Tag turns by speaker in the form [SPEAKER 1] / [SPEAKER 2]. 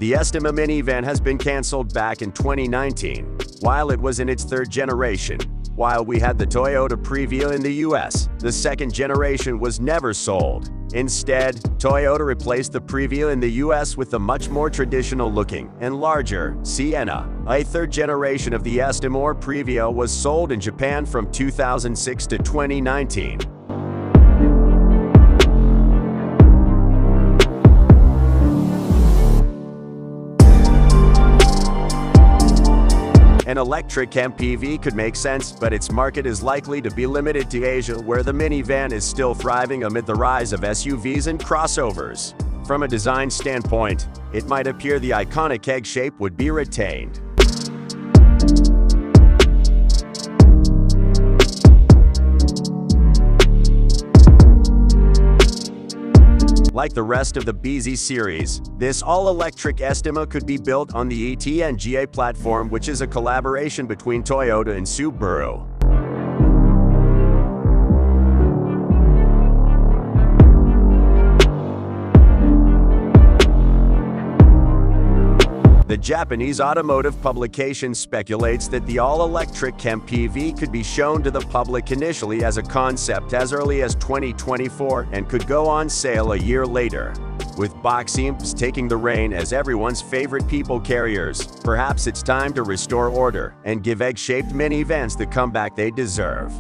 [SPEAKER 1] The Estima minivan has been cancelled back in 2019, while it was in its third generation. While we had the Toyota Previa in the US, the second generation was never sold. Instead, Toyota replaced the Previa in the US with the much more traditional-looking and larger Sienna. A third generation of the Estima or Previa was sold in Japan from 2006 to 2019. An electric MPV could make sense, but its market is likely to be limited to Asia, where the minivan is still thriving amid the rise of SUVs and crossovers. From a design standpoint, it might appear the iconic egg shape would be retained. Like the rest of the BZ series, this all-electric Estima could be built on the ETNGA platform, which is a collaboration between Toyota and Subaru. The Japanese automotive publication speculates that the all-electric MPV could be shown to the public initially as a concept as early as 2024 and could go on sale a year later. With Boximps taking the reign as everyone's favorite people carriers, perhaps it's time to restore order and give egg-shaped minivans the comeback they deserve.